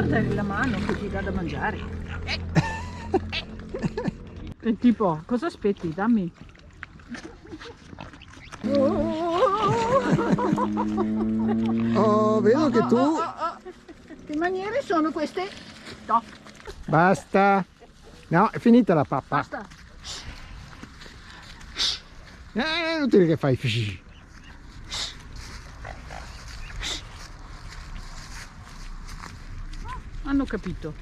portare la mano che ti dà da mangiare. E tipo, cosa aspetti? Dammi. Oh, vedo che tu... Che maniere sono queste? No, Basta. No, è finita la pappa. basta. È inutile che fai fisci. Hanno capito.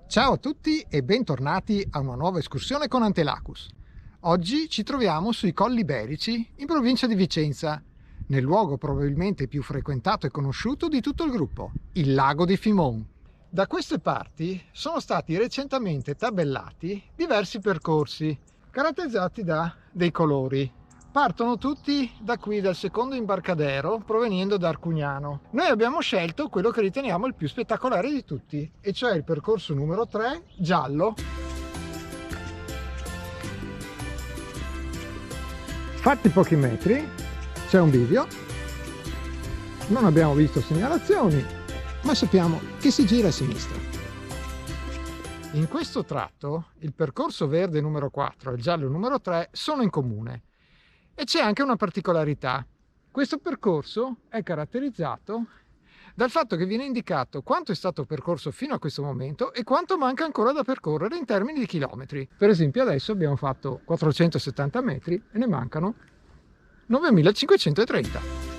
Ciao a tutti e bentornati a una nuova escursione con Antelacus. Oggi ci troviamo sui Colli Iberici in provincia di Vicenza, nel luogo probabilmente più frequentato e conosciuto di tutto il gruppo, il lago di Fimon. Da queste parti sono stati recentemente tabellati diversi percorsi caratterizzati da dei colori. Partono tutti da qui, dal secondo imbarcadero, provenendo da Arcugnano. Noi abbiamo scelto quello che riteniamo il più spettacolare di tutti, e cioè il percorso numero 3, giallo. Fatti pochi metri, c'è un bivio, non abbiamo visto segnalazioni, ma sappiamo che si gira a sinistra. In questo tratto, il percorso verde numero 4 e il giallo numero 3 sono in comune. E c'è anche una particolarità. Questo percorso è caratterizzato dal fatto che viene indicato quanto è stato percorso fino a questo momento e quanto manca ancora da percorrere in termini di chilometri. Per esempio adesso abbiamo fatto 470 metri e ne mancano 9530.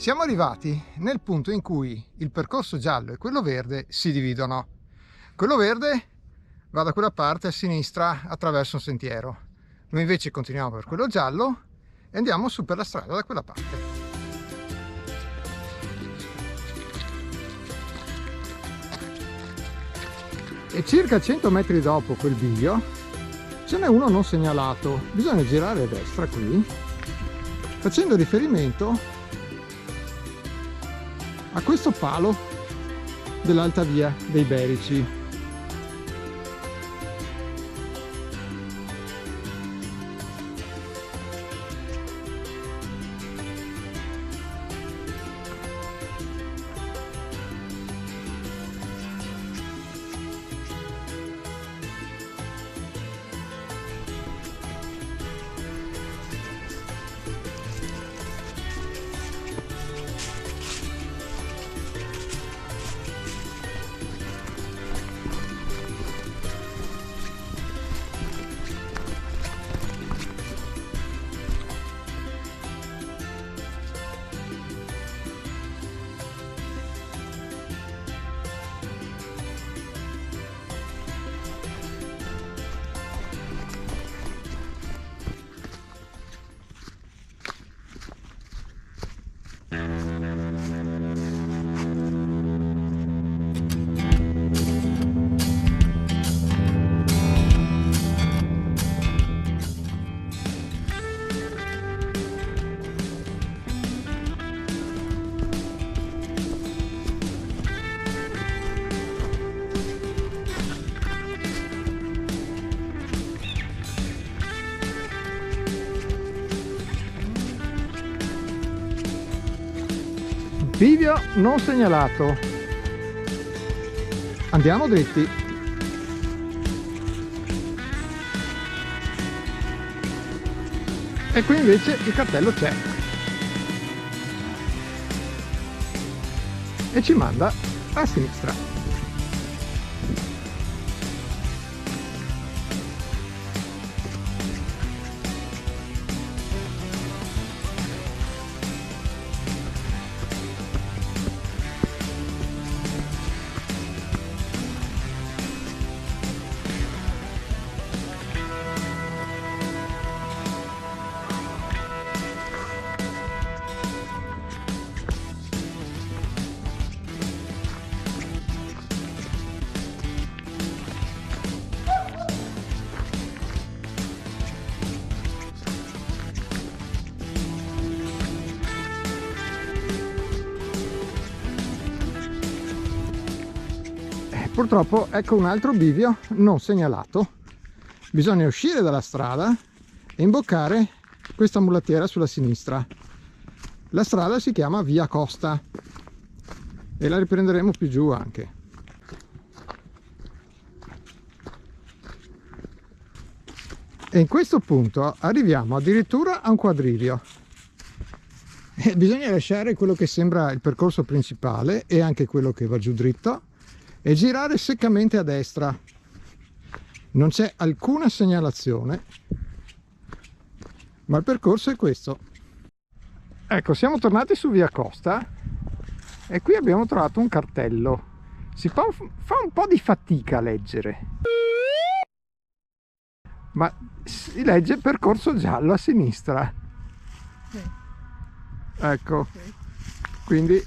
Siamo arrivati nel punto in cui il percorso giallo e quello verde si dividono. Quello verde va da quella parte a sinistra attraverso un sentiero. Noi invece continuiamo per quello giallo e andiamo su per la strada da quella parte. E circa 100 metri dopo quel bivio ce n'è uno non segnalato. Bisogna girare a destra qui, facendo riferimento a questo palo dell'Alta Via dei Iberici. Bivio non segnalato. Andiamo dritti. E qui invece il cartello c'è. E ci manda a sinistra. Purtroppo ecco un altro bivio non segnalato. Bisogna uscire dalla strada e imboccare questa mulattiera sulla sinistra. La strada si chiama Via Costa e la riprenderemo più giù anche. E in questo punto arriviamo addirittura a un quadrivio. E bisogna lasciare quello che sembra il percorso principale e anche quello che va giù dritto e girare seccamente a destra. Non c'è alcuna segnalazione, ma il percorso è questo. Ecco, siamo tornati su Via Costa e qui abbiamo trovato un cartello. Fa un po' di fatica a leggere, ma si legge percorso giallo a sinistra. Ecco, quindi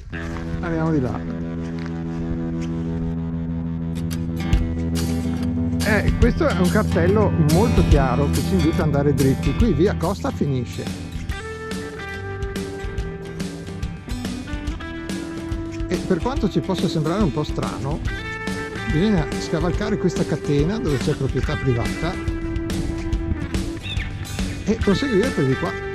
andiamo di là. Questo è un cartello molto chiaro che ci invita ad andare dritti. Qui Via Costa finisce. E per quanto ci possa sembrare un po' strano, bisogna scavalcare questa catena dove c'è proprietà privata e proseguire per di qua.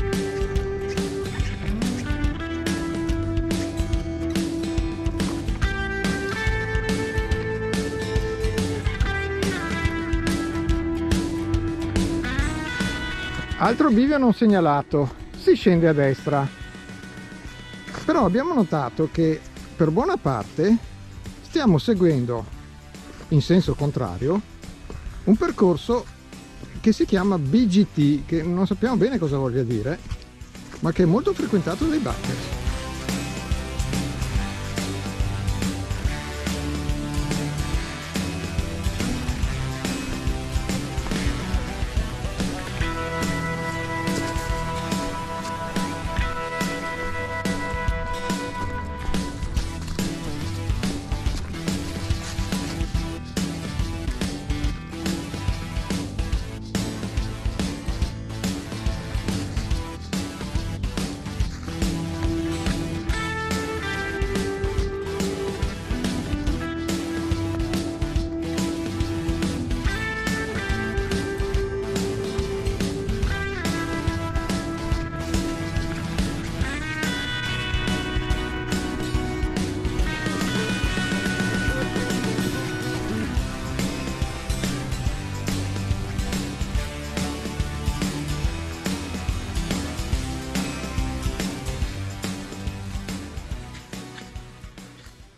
Altro bivio non segnalato, si scende a destra. Però abbiamo notato che per buona parte stiamo seguendo in senso contrario un percorso che si chiama BGT, che non sappiamo bene cosa voglia dire, ma che è molto frequentato dai bikers.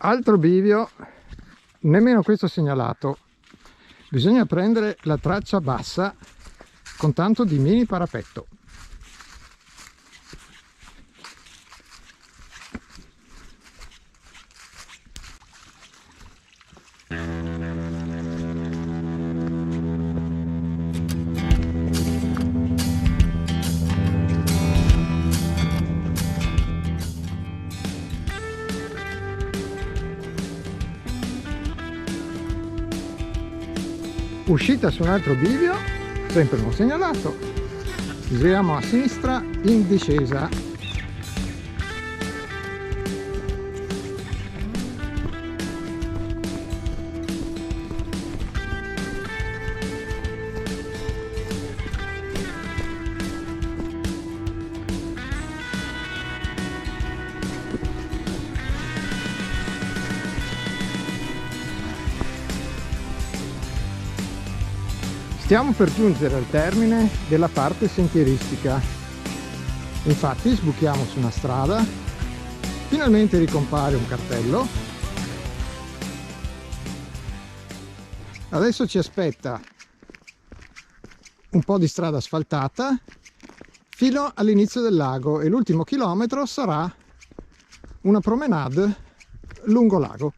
Altro bivio, nemmeno questo segnalato. Bisogna prendere la traccia bassa con tanto di mini parapetto. Uscita su un altro bivio, sempre non segnalato, giriamo a sinistra in discesa. Stiamo per giungere al termine della parte sentieristica. Infatti sbuchiamo su una strada, finalmente ricompare un cartello. Adesso ci aspetta un po' di strada asfaltata fino all'inizio del lago e l'ultimo chilometro sarà una promenade lungo lago.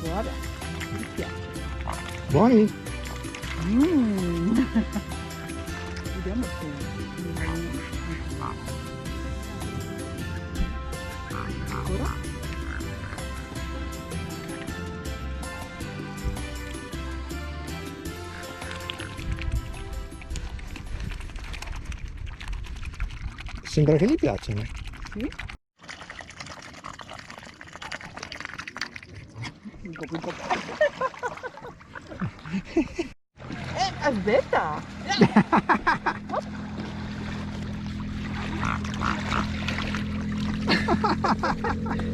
Buona, mi piace. Buoni? Vediamo se... Ancora? Sembra che gli piacciono. Sì? Aspetta!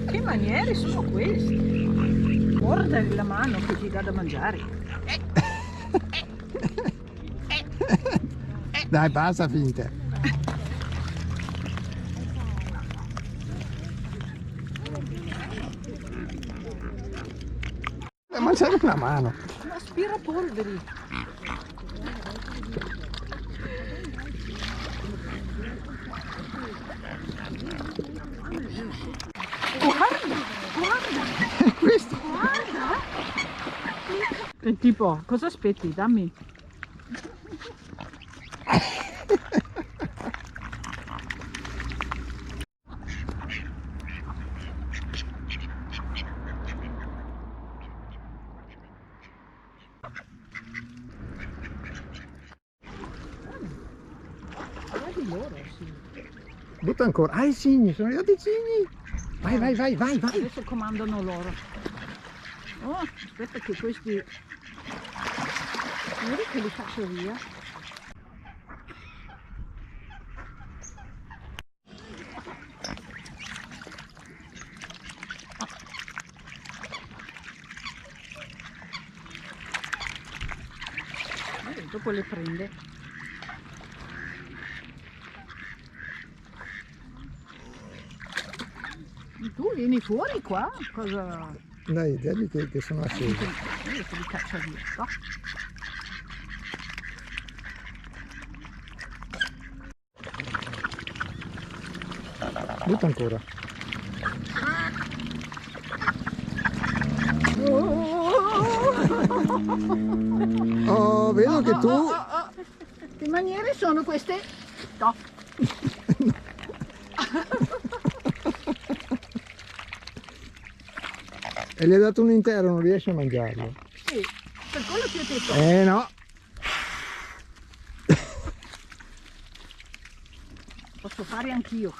Che maniere sono queste? Mordere la mano che ti dà da mangiare. Dai, basta, finite. Mangiare una mano. Aspirapolveri. Guarda, guarda, Questo. guarda. E tipo, cosa aspetti? Dammi. Guardi loro, sì. Butta ancora. Ah, i cigni, sono arrivati i cigni. Vai, vai, vai, vai, vai. Adesso comandano loro. Oh, aspetta che questi... Vedi che li faccio via? Dopo le prende. Tu vieni fuori qua? Cosa? Dai, digli che sono accesi. Io te li caccio via, no? Butta ancora. Oh, vedo che tu... Che maniere sono queste? No. E gli hai dato un intero, non riesci a mangiarlo. Sì, per quello che ho detto. No. Posso fare anch'io.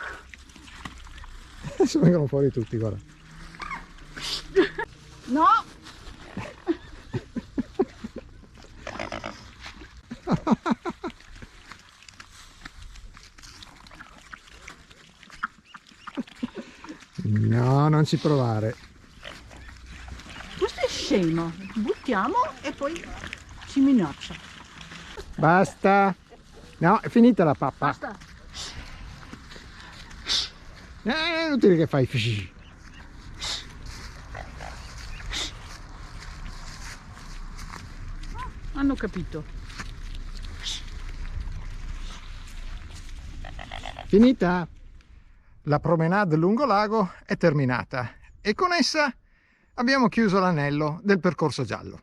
Adesso vengono fuori tutti, guarda. No! No, non ci provare. Questo è scemo. Buttiamo e poi ci minaccia. Basta. No, è finita la pappa. Basta. È inutile che fai fisci. Hanno capito. Finita? La promenade lungo lago è terminata e con essa abbiamo chiuso l'anello del percorso giallo.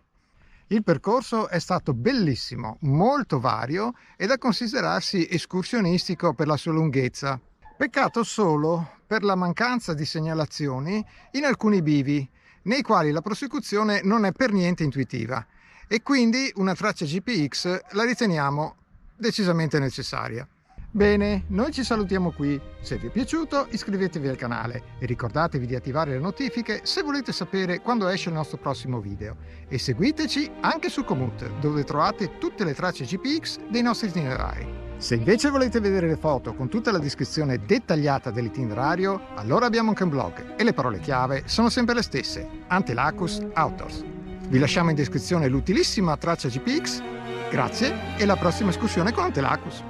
Il percorso è stato bellissimo, molto vario e da considerarsi escursionistico per la sua lunghezza. Peccato solo per la mancanza di segnalazioni in alcuni bivi, nei quali la prosecuzione non è per niente intuitiva e quindi una traccia GPX la riteniamo decisamente necessaria. Bene, noi ci salutiamo qui. Se vi è piaciuto iscrivetevi al canale e ricordatevi di attivare le notifiche se volete sapere quando esce il nostro prossimo video, e seguiteci anche su Komoot, dove trovate tutte le tracce GPX dei nostri itinerari. Se invece volete vedere le foto con tutta la descrizione dettagliata dell'itinerario, allora abbiamo anche un blog e le parole chiave sono sempre le stesse: Antelacus Outdoors. Vi lasciamo in descrizione l'utilissima traccia GPX. Grazie e alla prossima escursione con Antelacus.